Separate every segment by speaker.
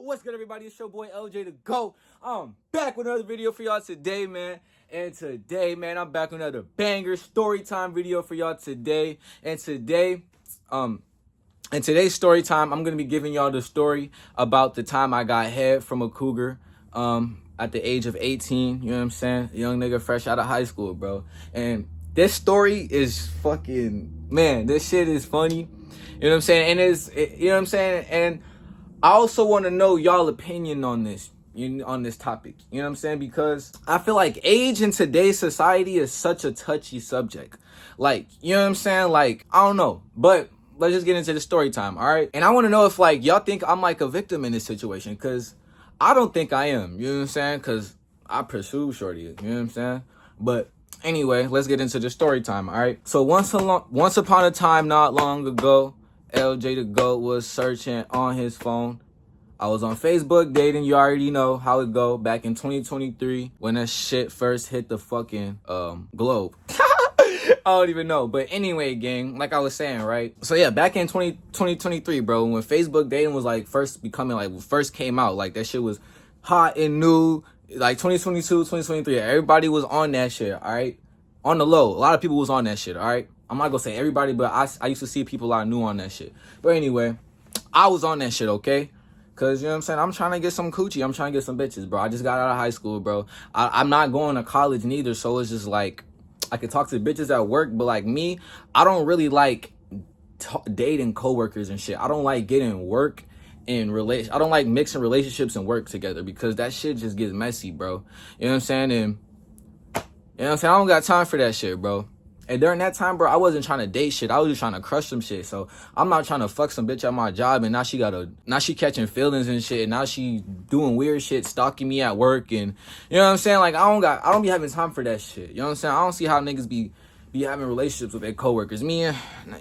Speaker 1: What's good, everybody? It's your boy LJ the GOAT. I'm back with another video for y'all today, man. And today, man, I'm back with another banger story time video for y'all today. And today, in today's story time, I'm gonna be giving y'all the story about the time I got head from a cougar. At the age of 18, you know what I'm saying? A young nigga fresh out of high school, bro. And this story is fucking, man, this shit is funny. You know what I'm saying? And you know what I'm saying? And I also want to know y'all opinion on this, on this topic. You know what I'm saying? Because I feel like age in today's society is such a touchy subject. Like, you know what I'm saying? Like, I don't know. But let's just get into the story time, all right? And I want to know if, like, y'all think I'm, like, a victim in this situation. Because I don't think I am. You know what I'm saying? Because I pursue shorty. You know what I'm saying? But anyway, let's get into the story time, all right? So once upon a time, not long ago, LJ the GOAT was searching on his phone. I was on Facebook dating. You already know how it go. Back in 2023, when that shit first hit the fucking globe. I don't even know. But anyway, gang, like I was saying, right? So yeah, back in 2023, bro, when Facebook dating was like first came out, like that shit was hot and new. Like 2022, 2023, everybody was on that shit, all right? On the low. A lot of people was on that shit, all right? I'm not gonna say everybody, but I used to see people I knew on that shit. But anyway, I was on that shit, okay? Cause you know what I'm saying? I'm trying to get some coochie. I'm trying to get some bitches, bro. I just got out of high school, bro. I'm not going to college neither, so it's just like I could talk to bitches at work, but like me, I don't really like dating coworkers and shit. I don't like getting work and I don't like mixing relationships and work together because that shit just gets messy, bro. You know what I'm saying? And you know what I'm saying? I don't got time for that shit, bro. And during that time, bro, I wasn't trying to date shit. I was just trying to crush some shit. So I'm not trying to fuck some bitch at my job and now she catching feelings and shit. And now she doing weird shit, stalking me at work. And you know what I'm saying? Like I don't be having time for that shit. You know what I'm saying? I don't see how niggas be having relationships with their coworkers. Me,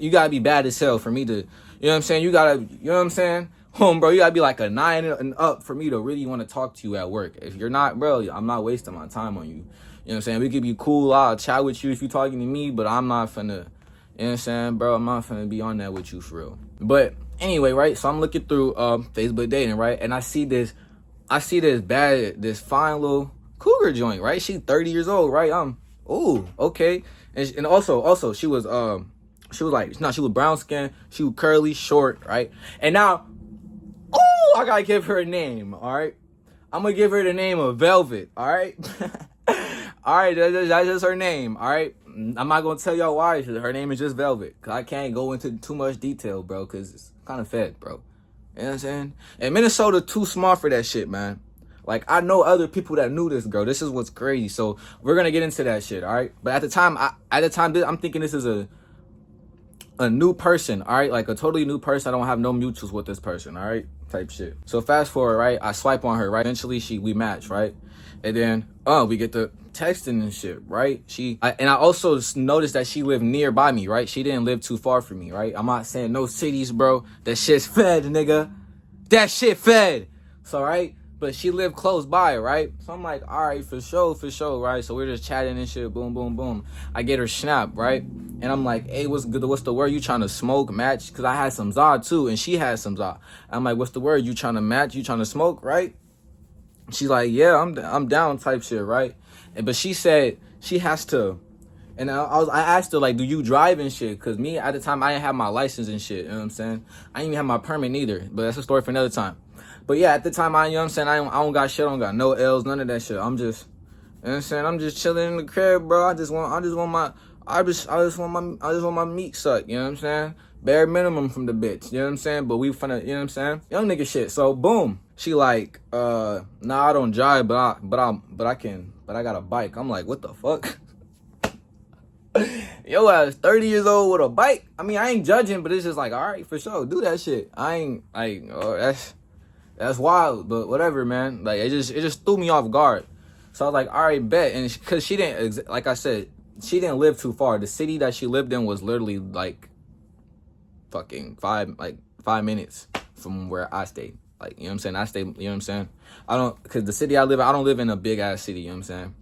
Speaker 1: you gotta be bad as hell for me to, you know what I'm saying? You know what I'm saying? Bro, you gotta be like a 9 and up for me to really want to talk to you at work. If you're not, bro, I'm not wasting my time on you. You know what I'm saying? We could be cool. I'll chat with you if you're talking to me, but I'm not finna, you know what I'm saying, bro? I'm not finna be on that with you for real. But anyway, right? So I'm looking through Facebook dating, right? And I see this fine little cougar joint, right? She 30 years old, right? Ooh, okay. And also she was brown skin, she was curly, short, right? And now, I gotta give her a name, all right? I'm gonna give her the name of Velvet, all right? All right, that's just her name, all right? I'm not going to tell y'all why. Her name is just Velvet. Because I can't go into too much detail, bro, because it's kind of fed, bro. You know what I'm saying? And Minnesota too small for that shit, man. Like, I know other people that knew this girl. This is what's crazy. So, we're going to get into that shit, all right? But at the time, I'm thinking this is a new person, all right? Like, a totally new person. I don't have no mutuals with this person, all right? Type shit. So, fast forward, right? I swipe on her, right? Eventually, we match, right? And then, we get the texting and shit, right? And I also noticed that she lived nearby me, right? She didn't live too far from me, right? I'm not saying no cities, bro. That shit's fed, nigga. That shit fed. So, right? But she lived close by, right? So I'm like, all right, for sure, right? So we're just chatting and shit, boom, boom, boom. I get her snap, right? And I'm like, hey, what's good? What's the word? You trying to smoke, match? Because I had some Zod too, and she had some Zod. I'm like, what's the word? You trying to match? You trying to smoke, right? She's like, yeah, I'm down type shit, right? But she said she has to, and I asked her, like, do you drive and shit? Because me, at the time, I didn't have my license and shit, you know what I'm saying? I didn't even have my permit neither, but that's a story for another time. But yeah, at the time, you know what I'm saying, I don't got shit, I don't got no L's, none of that shit. I'm just, you know what I'm saying, I'm just chilling in the crib, bro. I just want my meat sucked, you know what I'm saying? Bare minimum from the bitch, you know what I'm saying? But we finna, you know what I'm saying? Young nigga shit. So boom. She like, nah, I don't drive, but I got a bike. I'm like, what the fuck? Yo ass 30 years old with a bike. I mean, I ain't judging, but it's just like, all right, for sure, do that shit. I ain't like, that's wild, but whatever, man. Like it just threw me off guard. So I was like, all right, bet. And cause she didn't, like I said, she didn't live too far. The city that she lived in was literally like fucking 5 minutes from where I stayed. Like, you know what I'm saying? I stay, you know what I'm saying? Cause the city I live in, I don't live in a big ass city, you know what I'm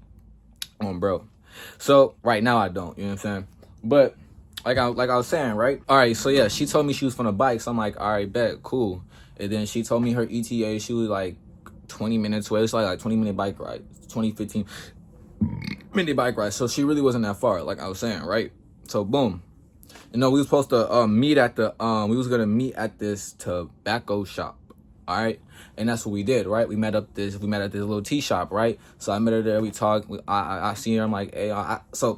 Speaker 1: saying? Bro. So right now I don't, you know what I'm saying? But like I was saying, right? All right, so yeah, she told me she was from a bike. So I'm like, all right, bet, cool. And then she told me her ETA, she was like 20 minutes away. It's like 20-minute bike ride, 15-minute bike ride. So she really wasn't that far, like I was saying, right? So boom. We was supposed to meet at the we was gonna meet at this tobacco shop. All right, and that's what we did, right? We met at this little tea shop, right? So I met her there. We talked. I see her. I'm like, hey, so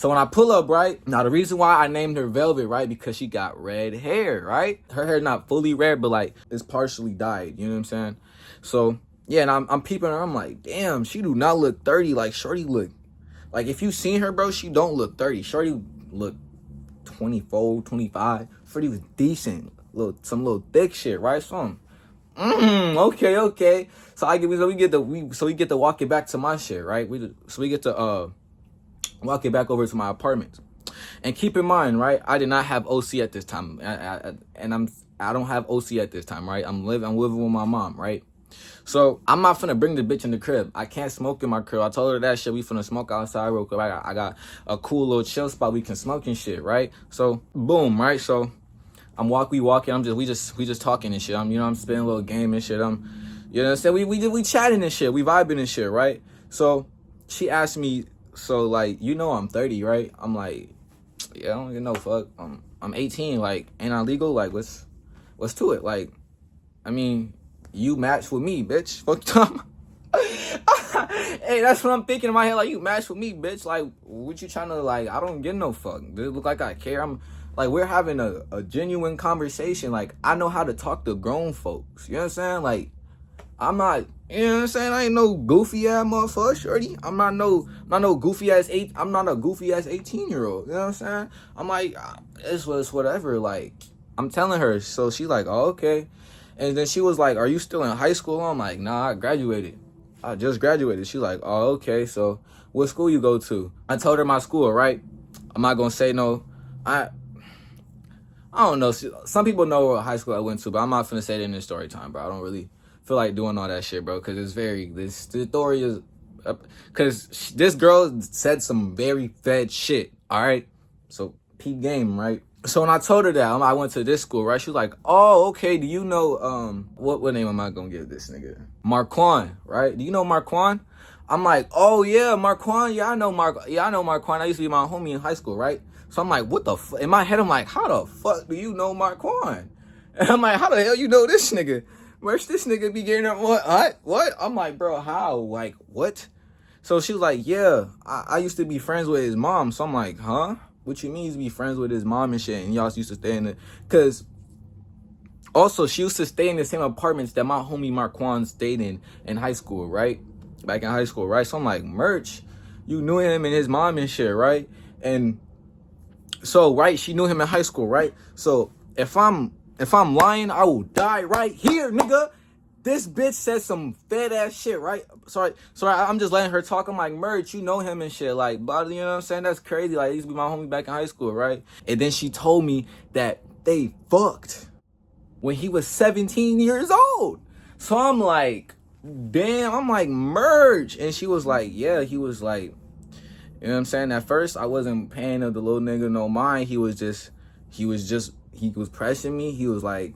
Speaker 1: when I pull up, right now, the reason why I named her Velvet, right, because she got red hair, right? Her hair not fully red, but like it's partially dyed. You know what I'm saying? So yeah, and I'm peeping her. I'm like, damn, she do not look 30. Like shorty look, like if you seen her, bro, she don't look 30. Shorty look 24, 25. Shorty was decent. Some little thick shit, right? So okay. So we get to walk it back to my shit, right? We get to walk it back over to my apartment. And keep in mind, right? I did not have OC at this time, I don't have OC at this time, right? I'm living with my mom, right? So I'm not finna bring the bitch in the crib. I can't smoke in my crib. I told her that shit. We finna smoke outside real quick. I got a cool little chill spot we can smoke and shit, right? So boom, right? So we walking. We just talking and shit. I'm spending a little game and shit. You know what I'm saying? We chatting and shit. We vibing and shit, right? So she asked me, so like, I'm 30, right? I'm like, yeah, I don't get no fuck. I'm 18. Like, ain't I legal? Like, what's to it? Like, I mean, you match with me, bitch. Fuck time. Hey, that's what I'm thinking in my head. Like, you match with me, bitch. Like, what you trying to, like, I don't get no fuck. Does it look like I care? Like, we're having a genuine conversation. Like, I know how to talk to grown folks. You know what I'm saying? Like, I'm not, you know what I'm saying? I ain't no goofy ass motherfucker, shorty. I'm not a goofy ass 18-year-old. You know what I'm saying? I'm like, it's whatever. Like, I'm telling her. So she's like, oh, okay. And then she was like, are you still in high school? I'm like, nah, I graduated. I just graduated. She's like, oh, okay. So what school you go to? I told her my school, right? I'm not going to say no. I don't know. Some people know what high school I went to, but I'm not finna say it in this story time, bro. I don't really feel like doing all that shit, bro, because the story is, because this girl said some very fed shit, all right? So, peak game, right? So when I told her that, I went to this school, right? She was like, oh, okay, do you know, what name am I gonna give this nigga? Marquand, right? Do you know Marquand? I'm like, oh, yeah, Marquand. Yeah, I know Marquand. I used to be my homie in high school, right? So I'm like, what the fuck? In my head, I'm like, how the fuck do you know Marquand? And I'm like, how the hell you know this nigga? Where's this nigga be getting up? What? I'm like, bro, how? Like, what? So she was like, yeah, I used to be friends with his mom. So I'm like, huh? What you mean you used to be friends with his mom and shit? And y'all used to stay in the... Because also, she used to stay in the same apartments that my homie Marquand stayed in high school, right? Back in high school, right? So I'm like, Merch, you knew him and his mom and shit, right? And so, right, she knew him in high school, right? So if I'm lying, I will die right here, nigga. This bitch said some fed ass shit, right? Sorry, I'm just letting her talk. I'm like, Merch, you know him and shit. Like, but you know what I'm saying? That's crazy. Like, he used to be my homie back in high school, right? And then she told me that they fucked when he was 17 years old. So I'm like, damn, I'm like, Merch. And she was like, yeah, he was like, you know what I'm saying? At first, I wasn't paying the little nigga no mind. He was pressing me. He was like,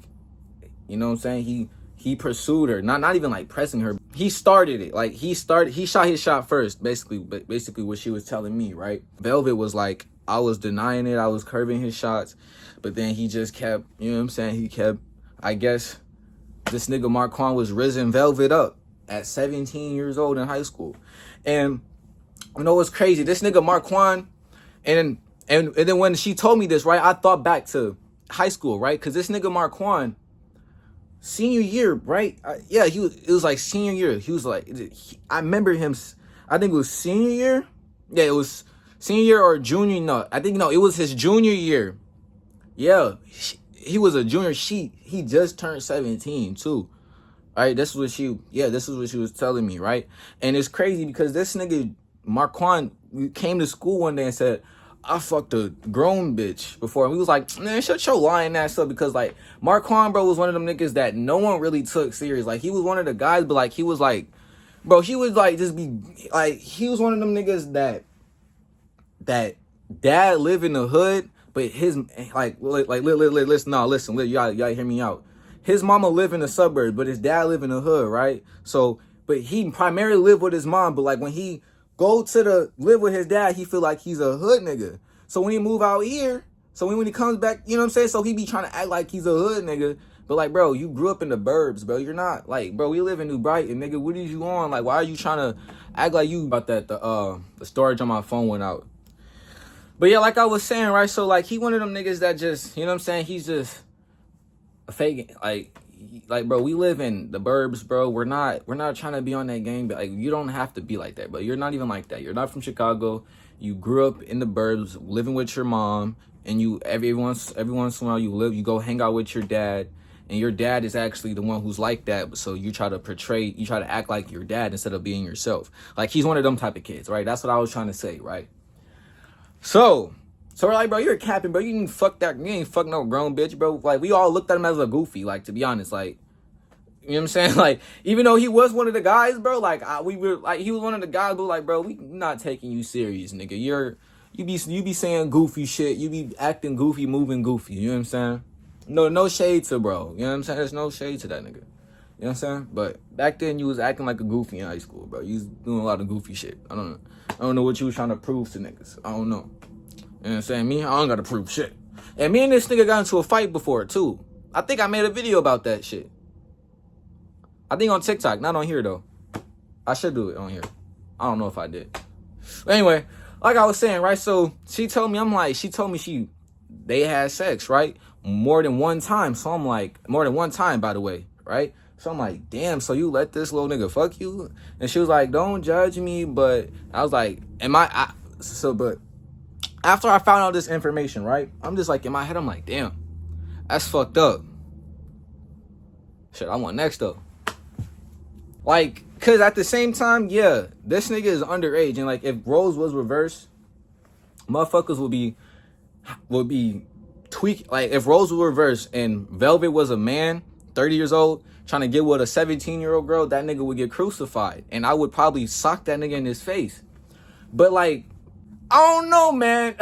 Speaker 1: you know what I'm saying? He pursued her, not even like pressing her. He started it. Like he shot his shot first, basically what she was telling me, right? Velvet was like, I was denying it. I was curving his shots, but then he just kept, you know what I'm saying? I guess this nigga Marquand was risen Velvet up at 17 years old in high school. And you know what's crazy? This nigga Marquand, and then when she told me this, right, I thought back to high school, right? Because this nigga Marquand, senior year, right? It was like senior year. He was like, I remember him, I think it was senior year. Yeah, it was senior year or junior. No, it was his junior year. Yeah, he was a junior. He just turned 17 too. Right? This is what she was telling me, right? And it's crazy because this nigga Marquand came to school one day and said, I fucked a grown bitch before. And we was like, man, shut your lying ass up. Because, like, Marquand, bro, was one of them niggas that no one really took serious. Like, he was one of the guys, but, like, he was, like, bro, he was, like, just be, like, he was one of them niggas that dad live in the hood, but his, listen, y'all hear me out. his mama live in the suburbs, but his dad live in the hood, right? So, but he primarily live with his mom, but like when he go to the live with his dad, he feel like he's a hood nigga. So when he move out here, so when he comes back, you know what I'm saying? So he be trying to act like he's a hood nigga. But like, bro, you grew up in the burbs, bro. You're not like, bro, we live in New Brighton, nigga. What is you on? Like, why are you trying to act like you about that? The storage on my phone went out. But yeah, like I was saying, right? So like he one of them niggas that just, you know what I'm saying? He's just a fake, like bro, we live in the burbs, bro. We're not trying to be on that game, but like you don't have to be like that, bro. You're not even like that. You're not from Chicago. You grew up in the burbs, living with your mom, and you every once in a while you go hang out with your dad, and your dad is actually the one who's like that. So you try to act like your dad instead of being yourself. Like he's one of them type of kids, right? That's what I was trying to say, right? So we're like, bro, you're a capping, bro. You ain't fuck no grown bitch, bro. Like, we all looked at him as a goofy, like, to be honest, like, you know what I'm saying? Like, even though he was one of the guys, bro, like, he was one of the guys, but like, bro, we not taking you serious, nigga. You be saying goofy shit. You be acting goofy, moving goofy. You know what I'm saying? No shade to bro. You know what I'm saying? There's no shade to that nigga. You know what I'm saying? But back then, you was acting like a goofy in high school, bro. You was doing a lot of goofy shit. I don't know what you was trying to prove to niggas. I don't know. You know what I'm saying? Me, I don't gotta prove shit. And me and this nigga got into a fight before, too. I think I made a video about that shit. I think on TikTok, not on here, though. I should do it on here. I don't know if I did. But anyway, like I was saying, right? So she told me they had sex, right? More than one time. So I'm like, more than one time, by the way, right? So I'm like, damn, so you let this little nigga fuck you? And she was like, don't judge me, but I was like, but after I found out this information, right? I'm just like, in my head, I'm like, damn, that's fucked up. Shit, I want next up. Like, cause at the same time, yeah, this nigga is underage. And like, if roles was reversed, motherfuckers would be tweaked. Like, if roles were reversed and Velvet was a man, 30 years old, trying to get with a 17-year-old girl, that nigga would get crucified. And I would probably sock that nigga in his face. But like, I don't know, man.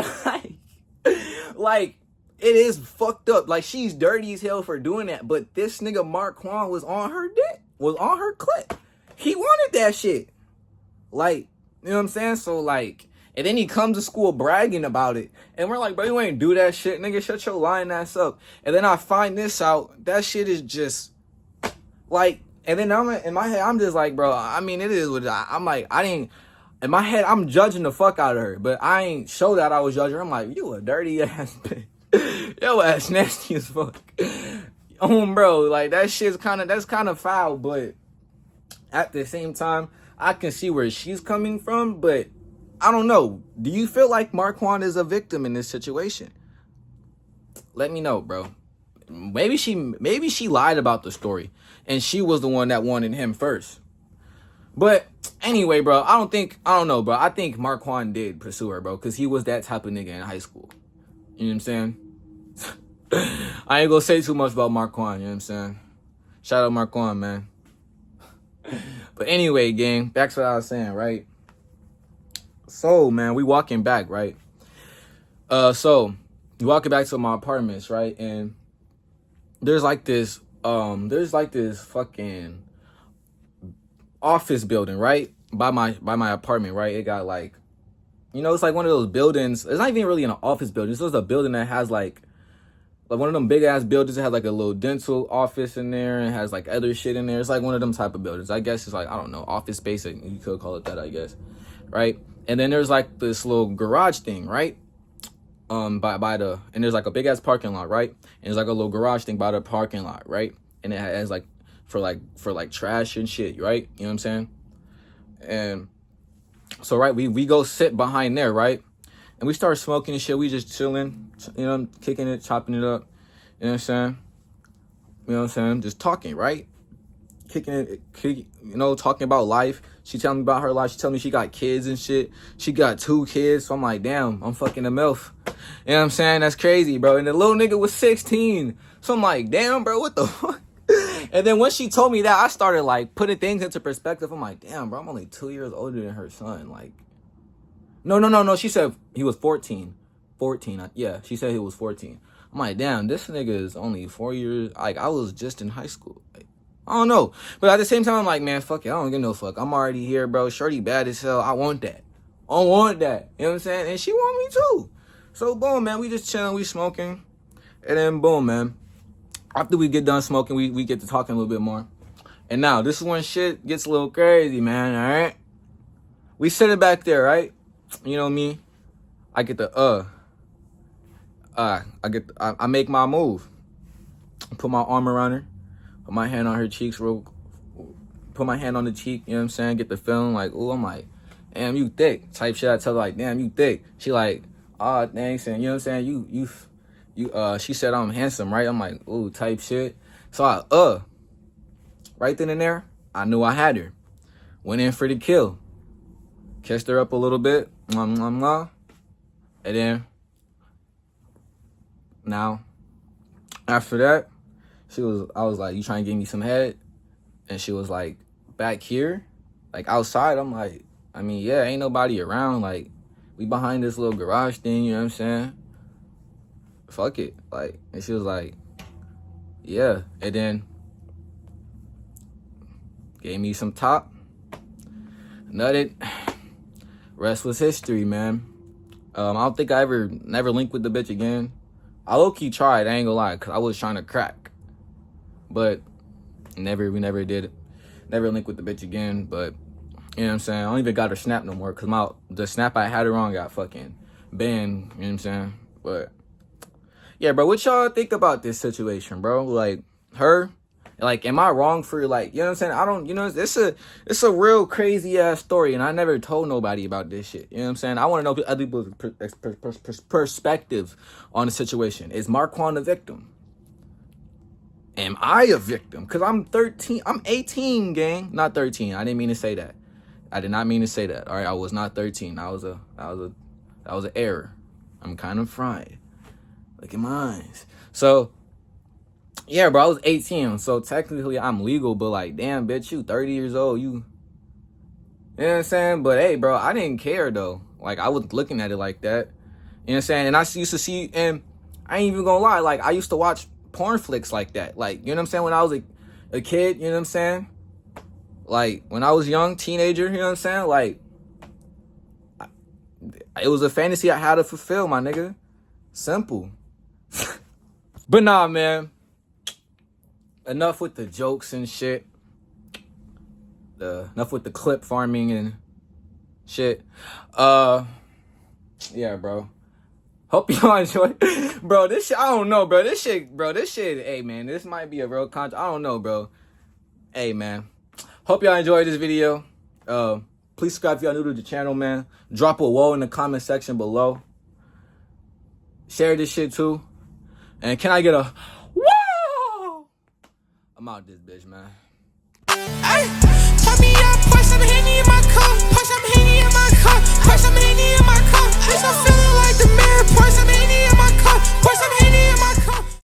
Speaker 1: Like, it is fucked up. Like, she's dirty as hell for doing that. But this nigga Marquand was on her dick, was on her clit. He wanted that shit. Like, you know what I'm saying? So, like, and then he comes to school bragging about it. And we're like, bro, you ain't do that shit. Nigga, shut your lying ass up. And then I find this out. That shit is just, like, and then in my head, I'm just like, bro, I mean, it is what I'm like, in my head, I'm judging the fuck out of her, but I ain't show that I was judging her. I'm like, you a dirty ass bitch. Yo ass nasty as fuck. Bro, like that's kind of foul, but at the same time, I can see where she's coming from, but I don't know. Do you feel like Marquand is a victim in this situation? Let me know, bro. Maybe she lied about the story and she was the one that wanted him first. But anyway, bro, I don't know, bro. I think Marquand did pursue her, bro, because he was that type of nigga in high school. You know what I'm saying? I ain't gonna say too much about Marquand, you know what I'm saying? Shout out Marquand, man. But anyway, gang, back to what I was saying, right? So, man, we walking back, right? So we walking back to my apartments, right? And there's like this fucking office building, right? By my apartment, right? It got like, you know, it's like one of those buildings. It's not even really an office building. It's just a building that has like one of them big ass buildings that has like a little dental office in there and has like other shit in there. It's like one of them type of buildings. I guess it's like, I don't know, office space. You could call it that, I guess. Right? And then there's like this little garage thing, right? And there's like a big ass parking lot, right? And there's like a little garage thing by the parking lot, right? And it has like for trash and shit, right? You know what I'm saying? And so, right, we go sit behind there, right? And we start smoking and shit. We just chilling, you know, kicking it, chopping it up. You know what I'm saying? You know what I'm saying? Just talking, right? You know, talking about life. She telling me about her life. She telling me she got kids and shit. She got 2 kids. So I'm like, damn, I'm fucking a MILF. You know what I'm saying? That's crazy, bro. And the little nigga was 16. So I'm like, damn, bro, what the fuck? And then when she told me that, I started like putting things into perspective. I'm like, damn, bro, I'm only 2 years older than her son. Like, no. She said he was 14. 14. Yeah, she said he was 14. I'm like, damn, this nigga is only 4 years. Like, I was just in high school. Like, I don't know. But at the same time, I'm like, man, fuck it. I don't give no fuck. I'm already here, bro. Shorty bad as hell. I want that. I want that. You know what I'm saying? And she want me too. So, boom, man. We just chilling. We smoking. And then, boom, man. After we get done smoking, we get to talking a little bit more. And now, this is when shit gets a little crazy, man, all right? We sitting back there, right? You know me. I get the, I make my move. Put my arm around her. Put my hand on her cheeks put my hand on the cheek, you know what I'm saying? Get the feeling like, ooh, I'm like, damn, you thick. Type shit. I tell her like, damn, you thick. She like, oh, thanks. And you know what I'm saying? She said I'm handsome, right? I'm like, ooh, type shit. So right then and there, I knew I had her. Went in for the kill. Kissed her up a little bit. Mwah, mwah, mwah. And then, now, after that, I was like, you trying to give me some head? And she was like, back here? Like, outside? I'm like, I mean, yeah, ain't nobody around. Like, we behind this little garage thing, you know what I'm saying? Fuck it. Like, and she was like, yeah. And then, gave me some top. Nutted. Rest was history, man. I don't think I never linked with the bitch again. I low-key tried, I ain't gonna lie, because I was trying to crack. But we never did it. Never linked with the bitch again, but you know what I'm saying? I don't even got her snap no more, because the snap I had her on got fucking banned, you know what I'm saying? But yeah, bro, what y'all think about this situation, bro? Like, her, like, am I wrong for, like, you know what I'm saying? I don't, you know, it's a real crazy ass story, and I never told nobody about this shit. You know what I'm saying? I want to know other people's perspective on the situation. Is Marquand a victim? Am I a victim? Because I'm 13. I'm 18, gang. Not 13. I didn't mean to say that. I did not mean to say that. All right, I was not 13. That was an error. I'm kind of fried. Look at my eyes. So, yeah, bro, I was 18. So technically I'm legal, but like, damn, bitch, you 30 years old. You know what I'm saying? But hey, bro, I didn't care though. Like, I wasn't looking at it like that. You know what I'm saying? And I used to see, and I ain't even gonna lie, like, I used to watch porn flicks like that. Like, you know what I'm saying? When I was a kid, you know what I'm saying? Like, when I was young, teenager, you know what I'm saying? Like, it was a fantasy I had to fulfill, my nigga. Simple. But nah, man. Enough with the jokes and shit. Enough with the clip farming and shit. Yeah, bro. Hope y'all enjoy. Bro, this shit, I don't know, bro. This shit, hey, man, this might be a real I don't know, bro. Hey, man. Hope y'all enjoyed this video. Please subscribe if y'all new to the channel, man. Drop a whoa in the comment section below. Share this shit, too. And can I get a whoa? I'm out this bitch, man. Hey.